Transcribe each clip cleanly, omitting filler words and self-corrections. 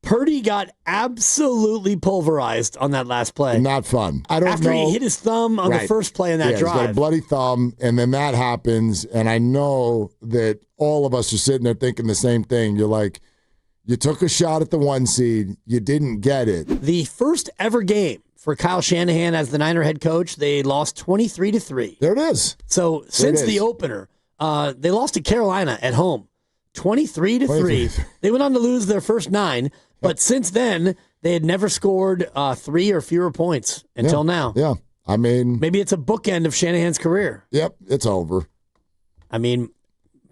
Purdy got absolutely pulverized on that last play. Not fun. I don't know. After he hit his thumb on the first play in that drive. He's got a bloody thumb, and then that happens, and I know that all of us are sitting there thinking the same thing. You're like, you took a shot at the 1 seed. You didn't get it. The first ever game for Kyle Shanahan as the Niner head coach, they lost 23-3. There it is. So since the opener, they lost to Carolina at home, 23-3. They went on to lose their first 9, but since then, they had never scored 3 or fewer points until now. Yeah, I mean... Maybe it's a bookend of Shanahan's career. Yep, it's over. I mean,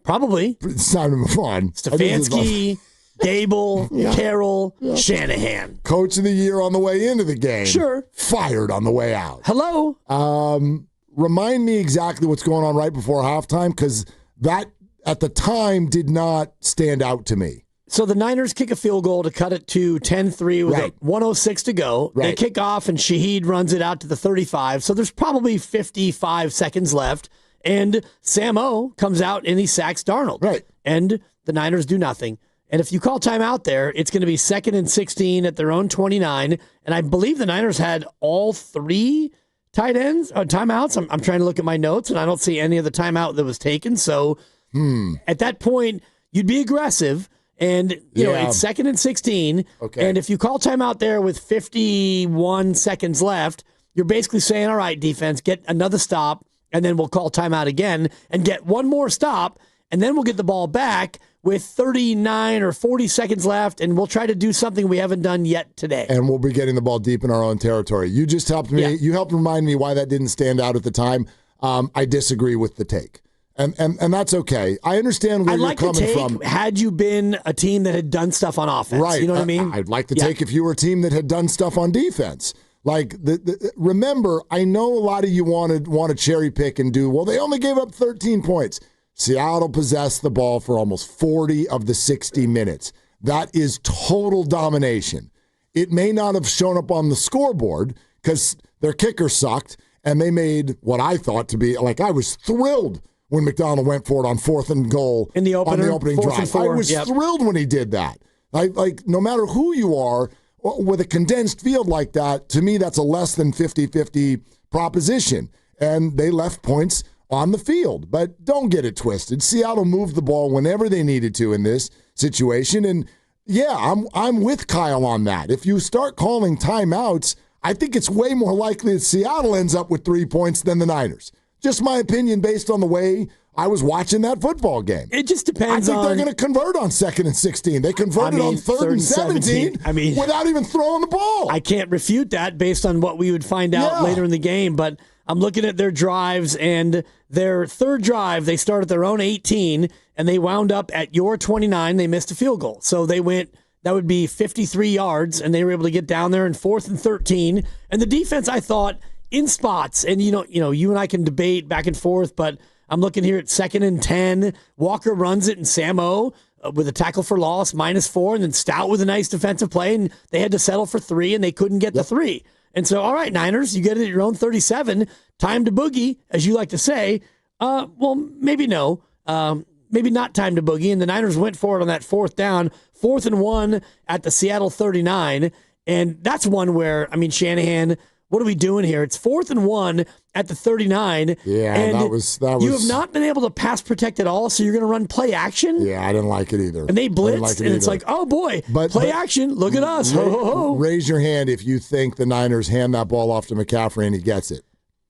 probably. It's time to move on. Stefanski... Dable, Carroll, Shanahan. Coach of the year on the way into the game. Sure. Fired on the way out. Hello. Remind me exactly what's going on right before halftime, because that, at the time, did not stand out to me. So the Niners kick a field goal to cut it to 10-3 with 1:06 to go. They kick off, and Shaheed runs it out to the 35. So there's probably 55 seconds left. And Sam O comes out, and he sacks Darnold. Right. And the Niners do nothing. And if you call timeout there, it's going to be 2nd and 16 at their own 29. And I believe the Niners had all 3 timeouts. I'm trying to look at my notes, and I don't see any of the timeout that was taken. So at that point, you'd be aggressive. And, you know, it's 2nd and 16. Okay. And if you call timeout there with 51 seconds left, you're basically saying, all right, defense, get another stop, and then we'll call timeout again and get one more stop, and then we'll get the ball back with 39 or 40 seconds left, and we'll try to do something we haven't done yet today. And we'll be getting the ball deep in our own territory. You just helped me. Yeah. You helped remind me why that didn't stand out at the time. I disagree with the take. And that's okay. I understand where you're coming from. Had you been a team that had done stuff on offense. Right. You know what I mean? I'd like to take if you were a team that had done stuff on defense. Like, remember, I know a lot of you want to cherry pick and do, well, they only gave up 13 points. Seattle possessed the ball for almost 40 of the 60 minutes. That is total domination. It may not have shown up on the scoreboard because their kicker sucked, and they made what I thought to be, like, I was thrilled when McDonald went for it on 4th and goal in the opener, on the opening drive. I was thrilled when he did that. Like, no matter who you are, with a condensed field like that, to me, that's a less than 50-50 proposition. And they left points on the field. But don't get it twisted. Seattle moved the ball whenever they needed to in this situation. And, yeah, I'm with Kyle on that. If you start calling timeouts, I think it's way more likely that Seattle ends up with 3 points than the Niners. Just my opinion based on the way I was watching that football game. It just depends on... I think they're going to convert on 2nd and 16. They converted on 3rd and 17 without even throwing the ball. I can't refute that based on what we would find out later in the game, but I'm looking at their drives, and their third drive, they started their own 18, and they wound up at your 29. They missed a field goal. So they went... That would be 53 yards, and they were able to get down there in 4th and 13. And the defense, I thought, in spots, and you and I can debate back and forth, but I'm looking here at 2nd and 10. Walker runs it, and Sam O with a tackle for loss, -4, and then Stout with a nice defensive play, and they had to settle for 3, and they couldn't get the 3. And so, all right, Niners, you get it at your own 37. Time to boogie, as you like to say. Well, maybe no. Maybe not time to boogie, and the Niners went for it on that 4th down, 4th and 1 at the Seattle 39, and that's one where, I mean, Shanahan, what are we doing here? It's 4th and 1 at the 39. Yeah, and that was. You have not been able to pass protect at all, so you're going to run play action? Yeah, I didn't like it either. And they blitzed, and it's like, oh boy, play action, look at us, ho, ho, ho. Raise your hand if you think the Niners hand that ball off to McCaffrey and he gets it.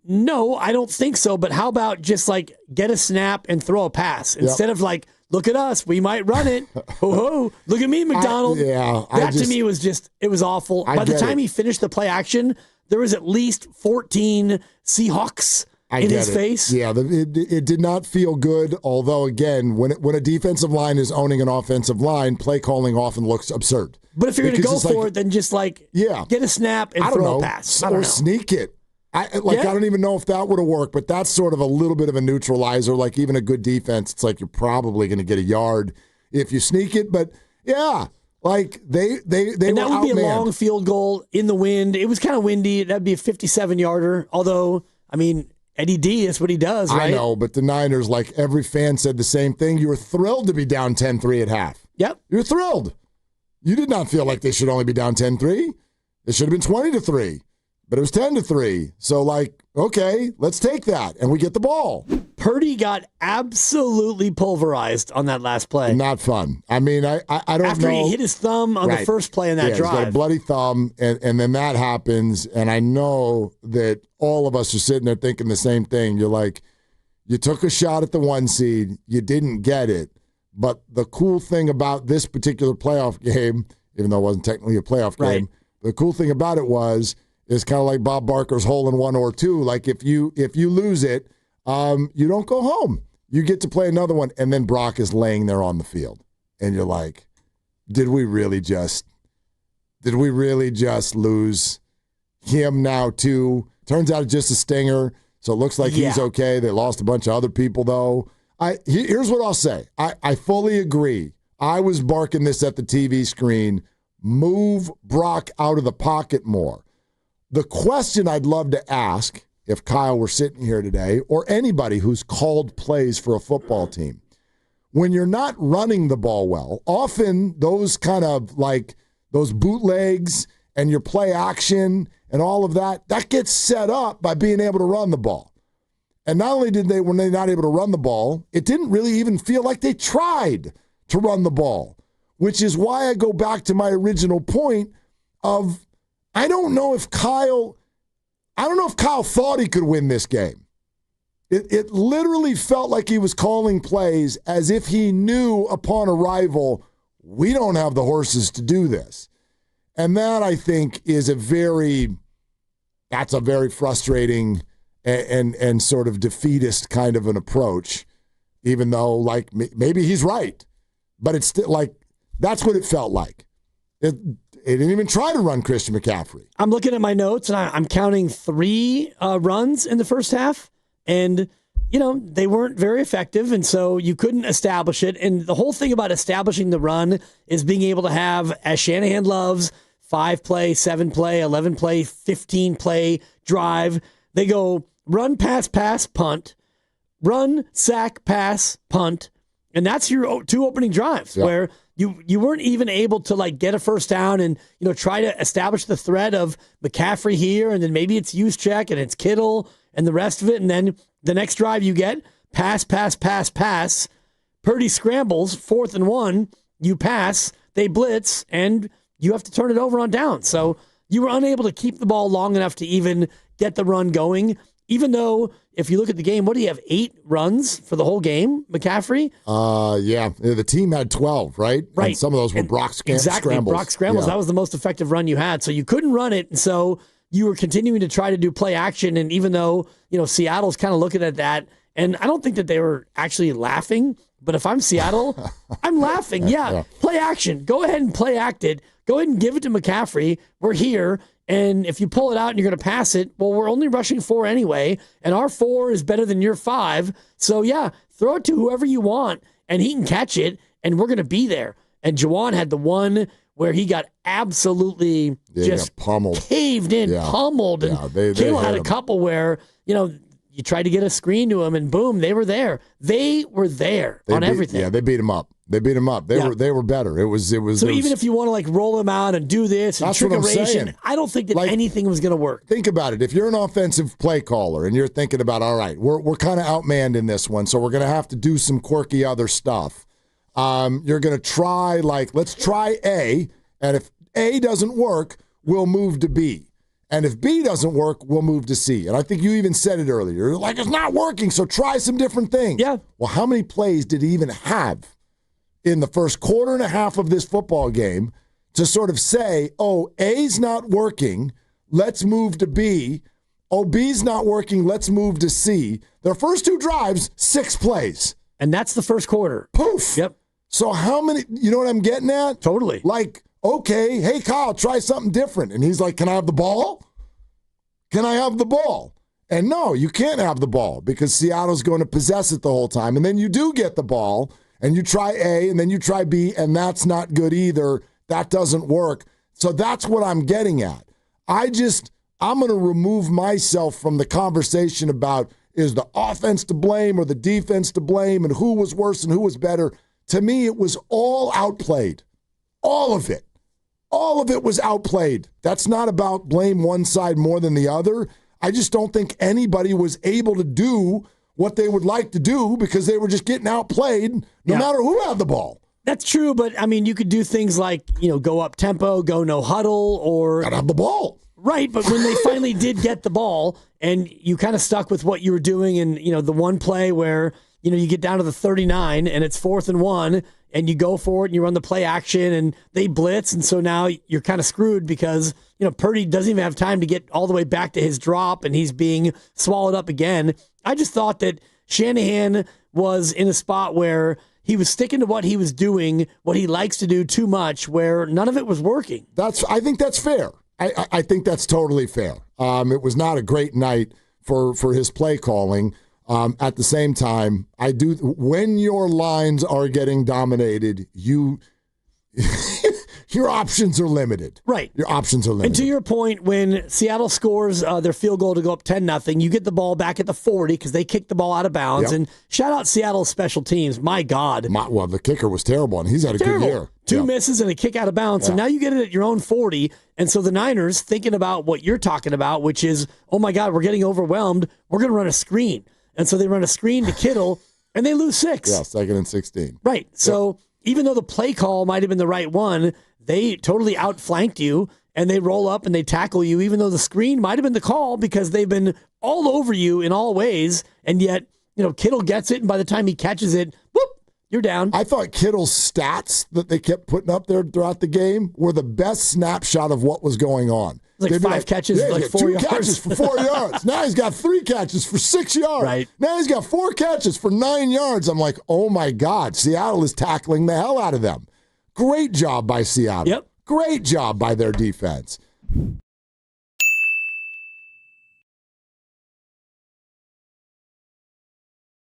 No, I don't think so, but how about just like get a snap and throw a pass instead of like, look at us, we might run it. Ho, ho, look at me, McDonald. That to me was just, it was awful. By the time he finished the play action, there was at least 14 Seahawks in his face. Yeah, it did not feel good, although, again, when a defensive line is owning an offensive line, play calling often looks absurd. But if you're going to go for it, then just like get a snap and throw a pass. Or sneak it. I don't even know if that would have worked, but that's sort of a little bit of a neutralizer. Like even a good defense, it's like you're probably going to get a yard if you sneak it. But yeah, like they and that would be a long field goal in the wind. It was kind of windy. That'd be a 57-yarder. Although, I mean, Eddie D, that's what he does, right? I know, but the Niners, like every fan said the same thing. You were thrilled to be down 10-3 at half. Yep, you're thrilled. You did not feel like they should only be down 10-3. It should have been 20-3, but it was 10-3. So, like, okay, let's take that, and we get the ball. Purdy got absolutely pulverized on that last play. Not fun. I mean, I don't know. After he hit his thumb on the first play in that drive. He's got a bloody thumb, and then that happens, and I know that all of us are sitting there thinking the same thing. You're like, you took a shot at the 1 seed, you didn't get it, but the cool thing about this particular playoff game, even though it wasn't technically a playoff game, the cool thing about it is kind of like Bob Barker's hole in 1 or 2. Like if you lose it, you don't go home. You get to play another one, and then Brock is laying there on the field. And you're like, did we really just lose him now too? Turns out it's just a stinger, so it looks like he's okay. They lost a bunch of other people, though. Here's what I'll say. I fully agree. I was barking this at the TV screen. Move Brock out of the pocket more. The question I'd love to ask, if Kyle were sitting here today, or anybody who's called plays for a football team, when you're not running the ball well, often those kind of like those bootlegs and your play action and all of that gets set up by being able to run the ball. And not only were they not able to run the ball, it didn't really even feel like they tried to run the ball, which is why I go back to my original point of I don't know if Kyle thought he could win this game. It literally felt like he was calling plays as if he knew upon arrival, we don't have the horses to do this. And that, I think, is a very frustrating and sort of defeatist kind of an approach, even though, like, maybe he's right. But it's still, like, that's what it felt like. It didn't even try to run Christian McCaffrey. I'm looking at my notes, and I'm counting 3 runs in the first half. And, they weren't very effective, and so you couldn't establish it. And the whole thing about establishing the run is being able to have, as Shanahan loves, 5-play, 7-play, 11-play, 15-play drive. They go run, pass, punt, run, sack, pass, punt. And that's your 2 opening drives where you weren't even able to like get a first down and try to establish the threat of McCaffrey here, and then maybe it's Juszczyk and it's Kittle and the rest of it, and then the next drive you get pass. Purdy scrambles, 4th and 1, you pass, they blitz, and you have to turn it over on down. So you were unable to keep the ball long enough to even get the run going. Even though, if you look at the game, what do you have, 8 runs for the whole game, McCaffrey? Yeah. The team had 12, right? Right. And some of those were Brock scrambles. Exactly, Brock scrambles. Yeah. That was the most effective run you had. So you couldn't run it, and so you were continuing to try to do play action. And even though, Seattle's kind of looking at that, and I don't think that they were actually laughing, but if I'm Seattle, I'm laughing. Yeah, play action. Go ahead and play act it. Go ahead and give it to McCaffrey. We're here. And if you pull it out and you're going to pass it, well, we're only rushing 4 anyway, and our 4 is better than your 5. So, yeah, throw it to whoever you want, and he can catch it, and we're going to be there. And Juwan had the one where he got absolutely just pummeled, caved in, pummeled. And Kittle had a couple where, you tried to get a screen to him, and boom, they were there. They were there on everything. Yeah, they beat him up. They were better. It was. So even if you want to like roll him out and do this and trickeration, I don't think that anything was going to work. Think about it. If you're an offensive play caller and you're thinking about, all right, we're kind of outmanned in this one, so we're going to have to do some quirky other stuff. You're going to try let's try A, and if A doesn't work, we'll move to B. And if B doesn't work, we'll move to C. And I think you even said it earlier. You're like, it's not working, so try some different things. Yeah. Well, how many plays did he even have in the first quarter and a half of this football game to sort of say, oh, A's not working, let's move to B. Oh, B's not working, let's move to C. Their first 2 drives, 6 plays. And that's the first quarter. Poof. Yep. So how many, you know what I'm getting at? Totally. Like, okay, hey, Kyle, try something different. And he's like, can I have the ball? Can I have the ball? And no, you can't have the ball because Seattle's going to possess it the whole time. And then you do get the ball, and you try A, and then you try B, and that's not good either. That doesn't work. So that's what I'm getting at. I'm going to remove myself from the conversation about is the offense to blame or the defense to blame and who was worse and who was better. To me, it was all outplayed. All of it. all of it was outplayed. That's not about blame one side more than the other. I just don't think anybody was able to do what they would like to do because they were just getting outplayed no matter who had the ball. That's true, but I mean, you could do things like, go up tempo, go no huddle, or gotta have the ball. Right, but when they finally did get the ball and you kind of stuck with what you were doing and, the one play where, you get down to the 39 and it's 4th and 1 and you go for it and you run the play action and they blitz. And so now you're kind of screwed because, Purdy doesn't even have time to get all the way back to his drop and he's being swallowed up again. I just thought that Shanahan was in a spot where he was sticking to what he was doing, what he likes to do too much, where none of it was working. I think that's fair. I think that's totally fair. It was not a great night for his play calling. At the same time, when your lines are getting dominated, your options are limited. Right. Your options are limited. And to your point, when Seattle scores their field goal to go up 10-0, you get the ball back at the 40 because they kicked the ball out of bounds. Yep. And shout out Seattle's special teams. My God. Well, the kicker was terrible, and he's had a good year. Two misses and a kick out of bounds. So now you get it at your own 40. And so the Niners, thinking about what you're talking about, which is, oh my God, we're getting overwhelmed. We're going to run a screen. And so they run a screen to Kittle, and they lose 6. Yeah, 2nd and 16. Right. So even though the play call might have been the right one, they totally outflanked you, and they roll up and they tackle you, even though the screen might have been the call because they've been all over you in all ways. And yet, Kittle gets it, and by the time he catches it, whoop, you're down. I thought Kittle's stats that they kept putting up there throughout the game were the best snapshot of what was going on. Like 5 catches, like 4 yards. 2 catches for 4 yards. Now he's got 3 catches for 6 yards. Right. Now he's got 4 catches for 9 yards. I'm like, oh my God, Seattle is tackling the hell out of them. Great job by Seattle. Yep. Great job by their defense.